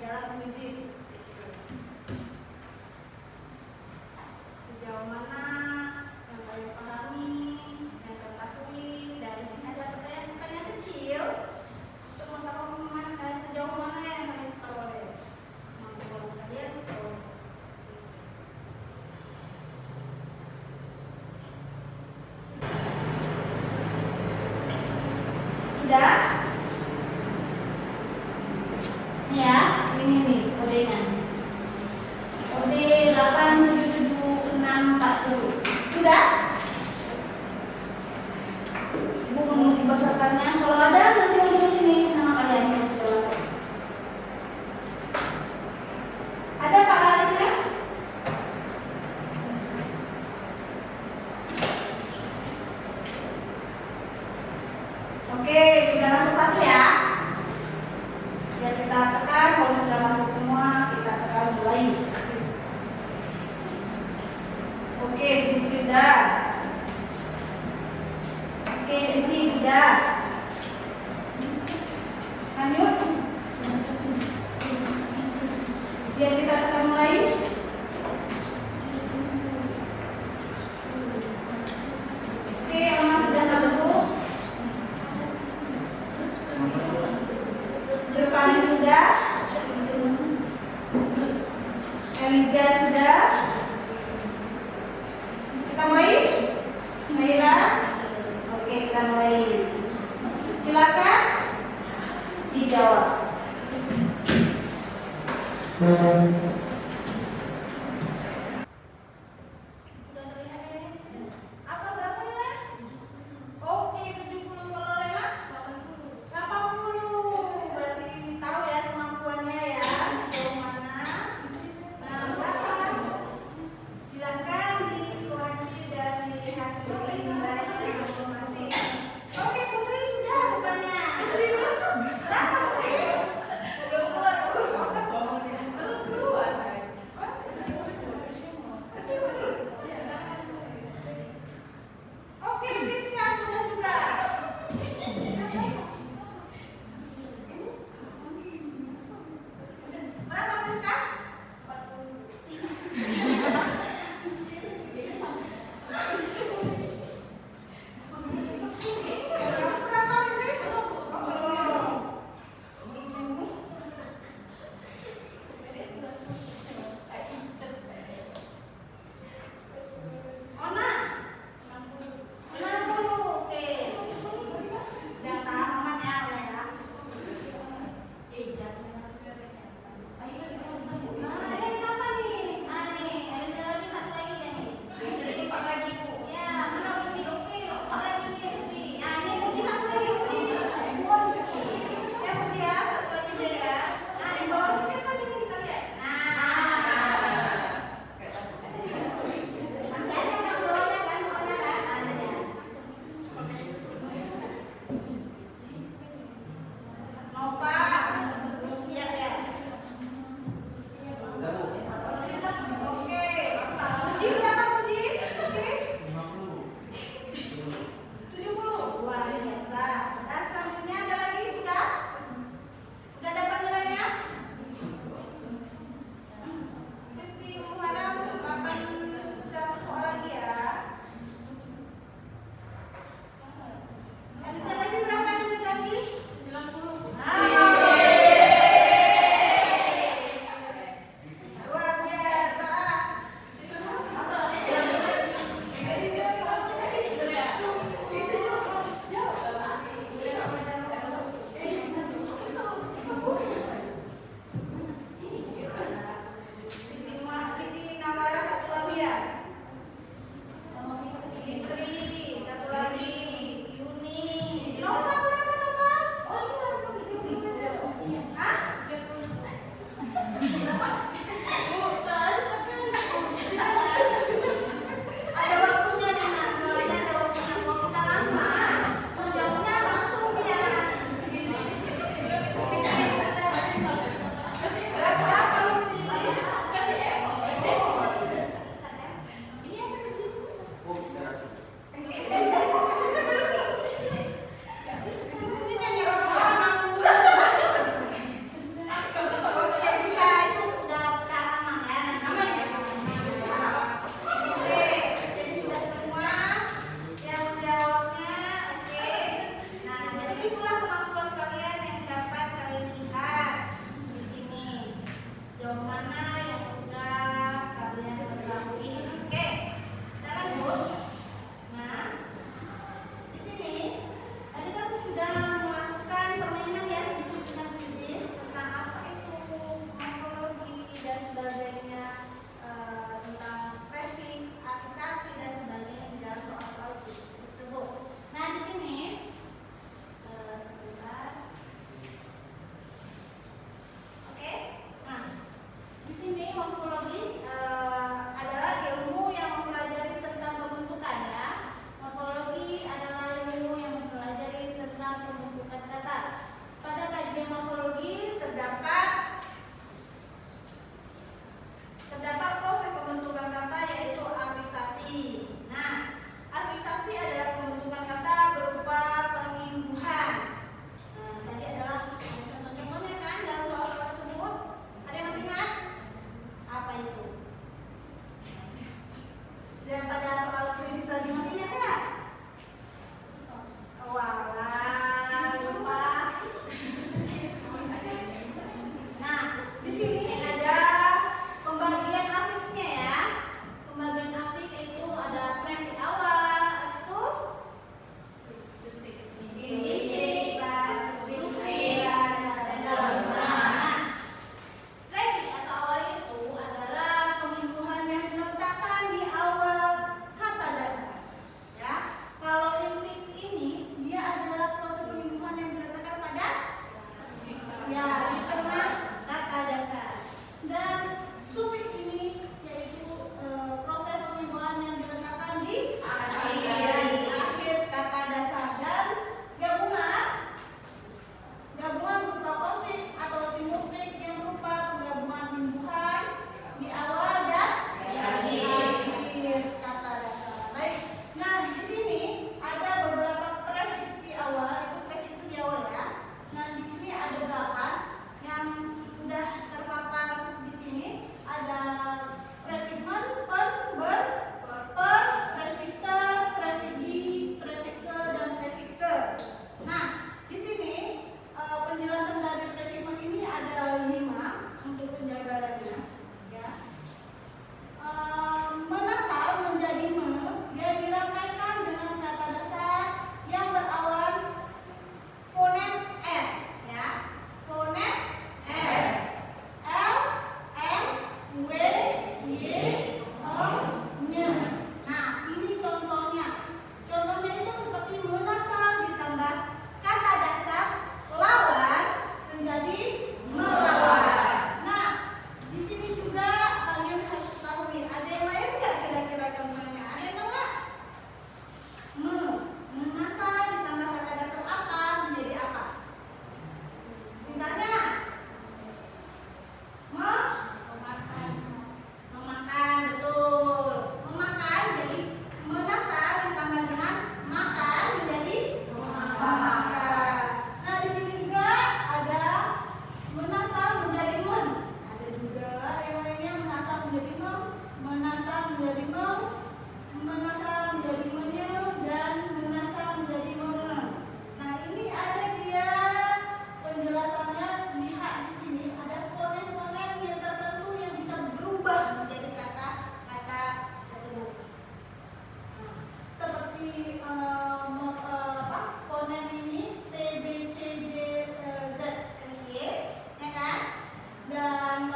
dalam kuisis. Sejauh mana yang kalian pahami, yang ketahui, dari sini ada pertanyaan-pertanyaan kecil untuk memperoleh sejauh mana yang kalian peroleh. Mampu kalian sudah? Ya, ini nih kodenya. Kode 877640. Sudah? Ibu menunggu pesertanya. Kalau ada nanti mau di sini nama kalian yang jelas. Ada Pak Arifnya? Oke, sudah masuk satu ya. Biar kita tekan, kalau sudah masuk semua kita tekan mulai. Oke, Siti sudah. Oke, Siti sudah. Lanjut. Biar kita tekan mulai. Oke, Oma sudah masuk. Zerpani sudah. Eliga sudah. Kita mulai. Naira. Oke, kita mulai. Silakan dijawab. Sudah terlihat ini? Apa berapa nilai? Oke, 70. Kalau Lela? 80. Berarti tahu ya kemampuannya ya, sejauh mana. Nah, berapa? Silakan dikoreksi dan dilihat sendiri nilainya masing-masing. Oke, Putri sudah bukannya? Berapa Putri?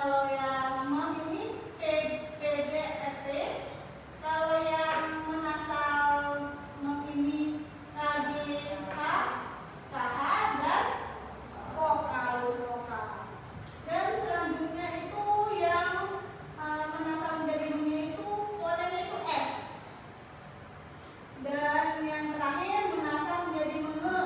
Kalau yang mem ini PDFV. Kalau yang menasal mem ini KGH, KH dan vokal. Dan selanjutnya itu yang menasal menjadi mem itu fonenya itu S. Dan yang terakhir menasal menjadi menge.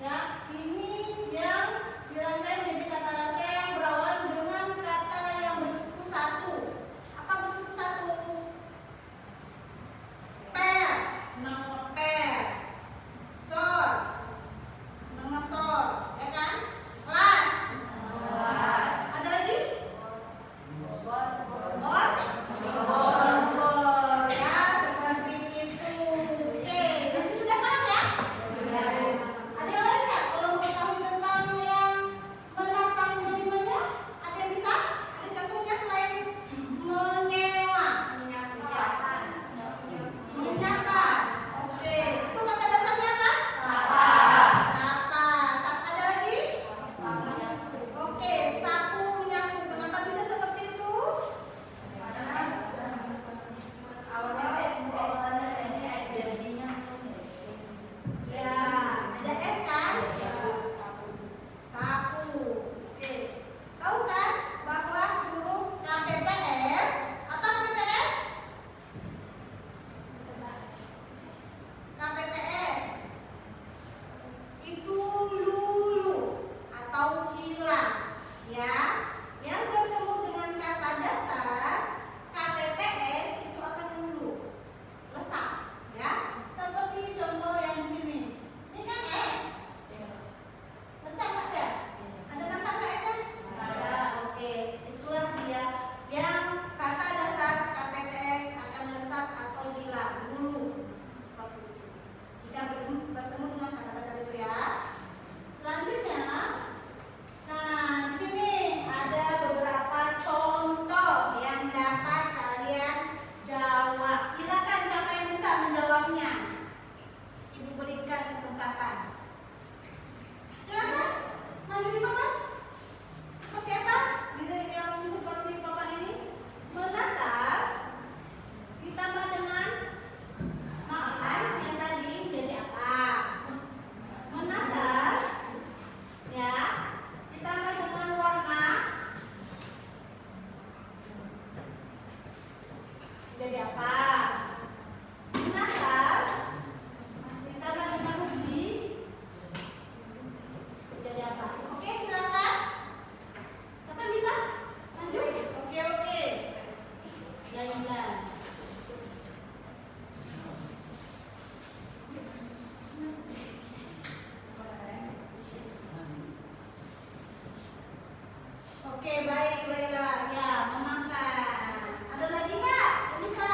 Ya, ini yang dirangkai menjadi kata rahasia yang berawal dengan kata yang bersuku satu. Apa bersuku satu? Per, mengeper. Sol, mengesol, ya kan? Kelas. Ada lagi? Bor, ya, seperti itu. Oke, nanti sudah paham ya? Ada yang lain nggak? Kalau mau tahu tentang yang menasal menjadi menya, ada yang bisa? Ada contohnya selain menyewa? Menyapa. Oke, itu kata dasarnya apa? Sapa. Ada lagi? Oke, sapu menyapu. Kenapa bisa seperti itu? Ya, ada S kan? Sapu. Oke. Tahu kan bahwa huruf KPTS, apa KPTS? KPTS itu lulu atau hilang, ya. Yang bertemu dengan kata dasar KPTS itu akan lulu, lesak, ya. Seperti contoh yang di sini. Ini kan S. Lesak nggak ya? Ada nampak nggak S-nya? Ada. Oke, itulah dia yang kata dasar KPTS akan lesak atau hilang dulu. Seperti itu. Jika bertemu dengan kata dasar itu ya. Selanjutnya, nah di sini ada beberapa contoh yang dapat kalian jawab. Silakan siapa yang bisa menjawabnya. Ibu berikan kesempatan. Silakan, maju di papan. Seperti apa? Yang seperti papan ini menasal ditambah dengan makan yang tadi menjadi apa? Menasal, ya, ditambah dengan warna jadi apa? Menasal ditambah dengan ubi jadi apa? Oke, silakan. Kapan bisa? Lanjut. Oke. Lain-lain. Oke, baik Laila. Ya, memakan. Ada lagi nggak? Bisa.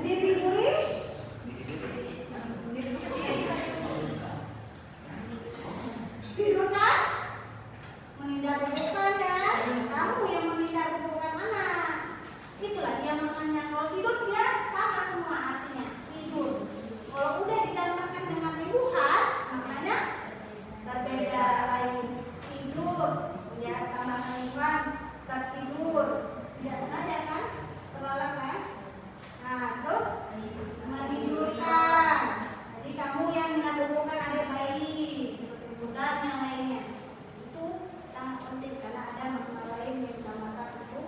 Ditiduri? Tidur kan? Menghindar bukan kan? Kamu yang menghindar bukan mana? Itulah dia makanya kalau tidur dia sama semua artinya tidur. Kalau udah ditambahkan dengan ribuan, makanya berbeda lain. Tidur, ya tambahkan ribuan, tertidur. Tidak sengaja kan? Terlelap kan? Nah, terus menidurkan. Jadi kamu yang menabungkan adik bayi, dan yang lainnya itu sangat penting karena ada makna lain yang ditambahkan itu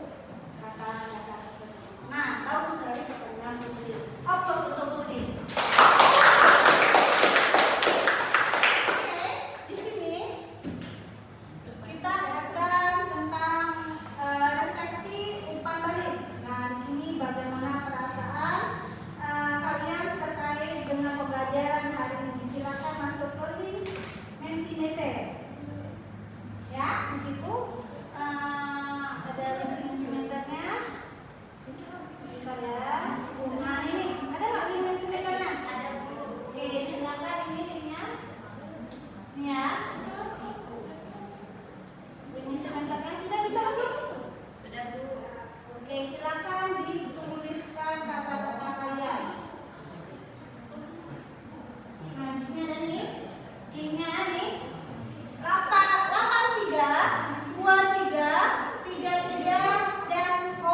kata dasar tersebut. Nah, bagus sekali pertanyaan putri. Aplaus untuk putri. Oke, di sini kita akan tentang refleksi umpan balik. Nah, di sini bagaimana perasaan kalian terkait dengan pembelajaran hari ini? Silakan masuk ke link Mentimeter. Ya, di situ ada link Mentimeternya. Bisa ya. Nah, ini ada nggak link Mentimeternya? Ada. Oke, silakan ini linknya. Ini ya. Link Mentimeternya sudah bisa masuk? Sudah. Oke, silakan dituliskan kata-kata kalian. Nah, di sini ada nih. Linknya nih. 83, 23, 33 dan 04.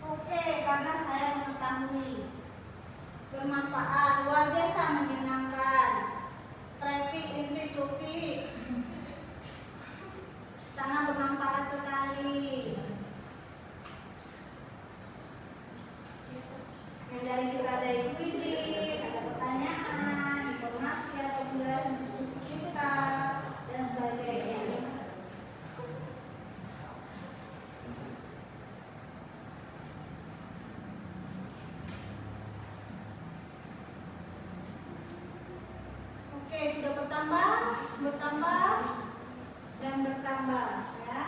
Oke, karena saya mengetahui bermanfaat, luar biasa menyenangkan. Traffic Invisufik sangat bermanfaat sekali. Yang dari kita ada kuis, ada pertanyaan, informasi atau pembelajaran diskusi kita dan sebagainya. Oke, sudah bertambah dan bertambah ya.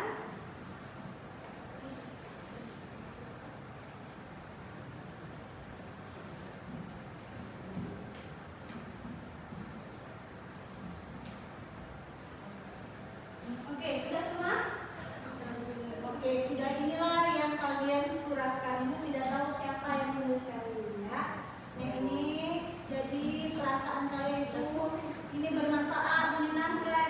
Oke, sudah semua? Oke, sudah inilah yang kalian curahkan. Ibu tidak tahu siapa yang menuliskan ini ya. Nah, ini jadi perasaan kalian itu ini bermanfaat, menyenangkan.